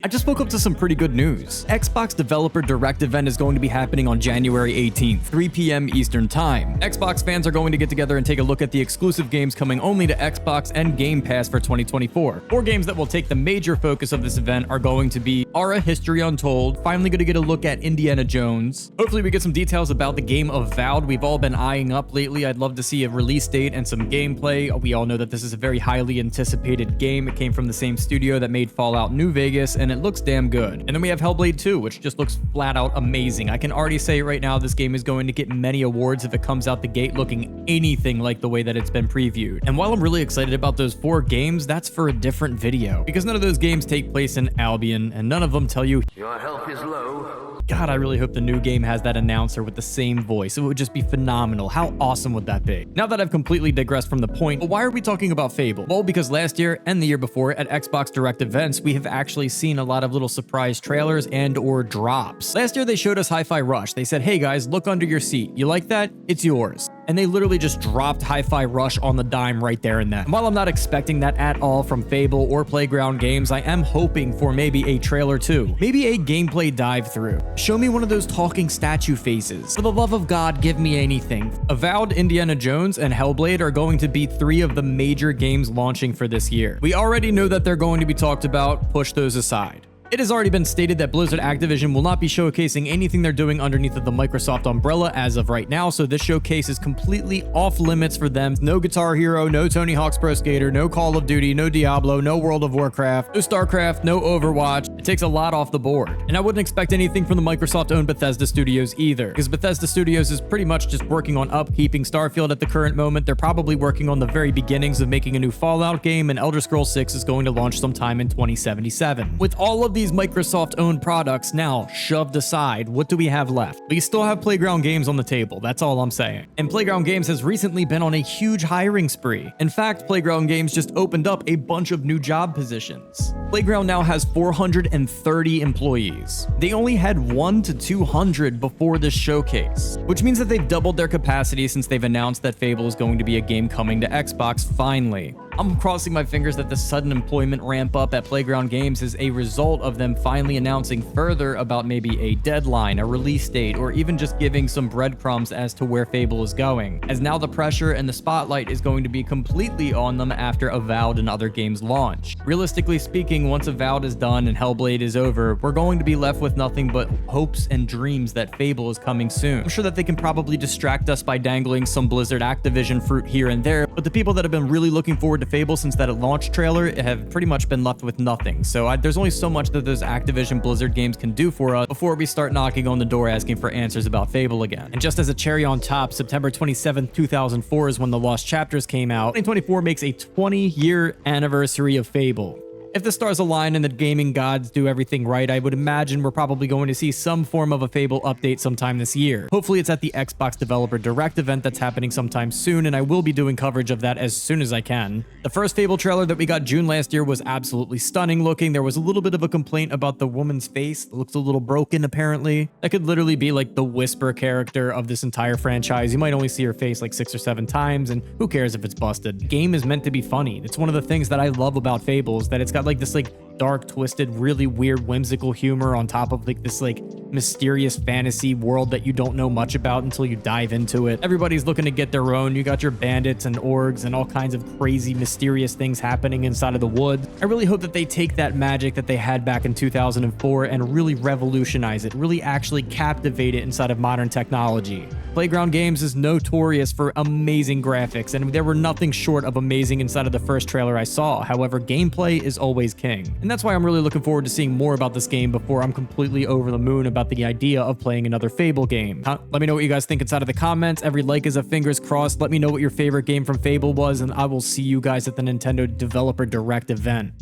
I just woke up to some pretty good news. Xbox Developer Direct event is going to be happening on January 18th, 3 p.m. Eastern Time. Xbox fans are going to get together and take a look at the exclusive games coming only to Xbox and Game Pass for 2024. 4 games that will take the major focus of this event are going to be Ara History Untold, finally going to get a look at Indiana Jones. Hopefully we get some details about the game Avowed we've all been eyeing up lately. I'd love to see a release date and some gameplay. We all know that this is a very highly anticipated game. It came from the same studio that made Fallout New Vegas, and it looks damn good. And then we have Hellblade 2, which just looks flat out amazing. I can already say right now this game is going to get many awards if it comes out the gate looking anything like the way that it's been previewed. And while I'm really excited about those 4 games, that's for a different video, because none of those games take place in Albion, and none of them tell you your health is low. God, I really hope the new game has that announcer with the same voice. It would just be phenomenal. How awesome would that be? Now that I've completely digressed from the point, why are we talking about Fable? Well, because last year and the year before at Xbox Direct events, we have actually seen a lot of little surprise trailers and or drops. Last year, they showed us Hi-Fi Rush. They said, hey guys, look under your seat. You like that? It's yours. And they literally just dropped Hi-Fi Rush on the dime right there and then. And while I'm not expecting that at all from Fable or Playground Games, I am hoping for maybe a trailer too. Maybe a gameplay dive through. Show me one of those talking statue faces. For the love of God, give me anything. Avowed, Indiana Jones, and Hellblade are going to be 3 of the major games launching for this year. We already know that they're going to be talked about. Push those aside. It has already been stated that Blizzard Activision will not be showcasing anything they're doing underneath of the Microsoft umbrella as of right now, so this showcase is completely off limits for them. No Guitar Hero, no Tony Hawk's Pro Skater, no Call of Duty, no Diablo, no World of Warcraft, no StarCraft, no Overwatch. It takes a lot off the board. And I wouldn't expect anything from the Microsoft-owned Bethesda Studios either, because Bethesda Studios is pretty much just working on upkeeping Starfield at the current moment. They're probably working on the very beginnings of making a new Fallout game, and Elder Scrolls 6 is going to launch sometime in 2077. With all of these Microsoft-owned products now shoved aside, what do we have left? We still have Playground Games on the table, that's all I'm saying. And Playground Games has recently been on a huge hiring spree. In fact, Playground Games just opened up a bunch of new job positions. Playground now has 430 employees. They only had 1 to 200 before this showcase, which means that they've doubled their capacity since they've announced that Fable is going to be a game coming to Xbox finally. I'm crossing my fingers that the sudden employment ramp up at Playground Games is a result of them finally announcing further about maybe a deadline, a release date, or even just giving some breadcrumbs as to where Fable is going, as now the pressure and the spotlight is going to be completely on them after Avowed and other games launch. Realistically speaking, once Avowed is done and Hellblade is over, we're going to be left with nothing but hopes and dreams that Fable is coming soon. I'm sure that they can probably distract us by dangling some Blizzard Activision fruit here and there, but the people that have been really looking forward to Fable since that launch trailer have pretty much been left with nothing. So there's only so much that those Activision Blizzard games can do for us before we start knocking on the door asking for answers about Fable again. And just as a cherry on top, September 27th, 2004 is when the Lost Chapters came out. 2024 makes a 20-year anniversary of Fable. If the stars align and the gaming gods do everything right, I would imagine we're probably going to see some form of a Fable update sometime this year. Hopefully it's at the Xbox Developer Direct event that's happening sometime soon, and I will be doing coverage of that as soon as I can. The first Fable trailer that we got June last year was absolutely stunning looking. There was a little bit of a complaint about the woman's face. It looks a little broken apparently. That could literally be like the Whisper character of this entire franchise. You might only see her face like 6 or 7 times, and who cares if it's busted? The game is meant to be funny. It's one of the things that I love about Fable is that it's got like this dark, twisted, really weird, whimsical humor on top of like this mysterious fantasy world that you don't know much about until you dive into it. Everybody's looking to get their own. You got your bandits and orgs and all kinds of crazy, mysterious things happening inside of the woods. I really hope that they take that magic that they had back in 2004 and really revolutionize it, really actually captivate it inside of modern technology. Playground Games is notorious for amazing graphics, and there were nothing short of amazing inside of the first trailer I saw. However, gameplay is always king. And that's why I'm really looking forward to seeing more about this game before I'm completely over the moon about the idea of playing another Fable game. Let me know what you guys think inside of the comments. Every like is a fingers crossed. Let me know what your favorite game from Fable was, and I will see you guys at the Nintendo Developer Direct event.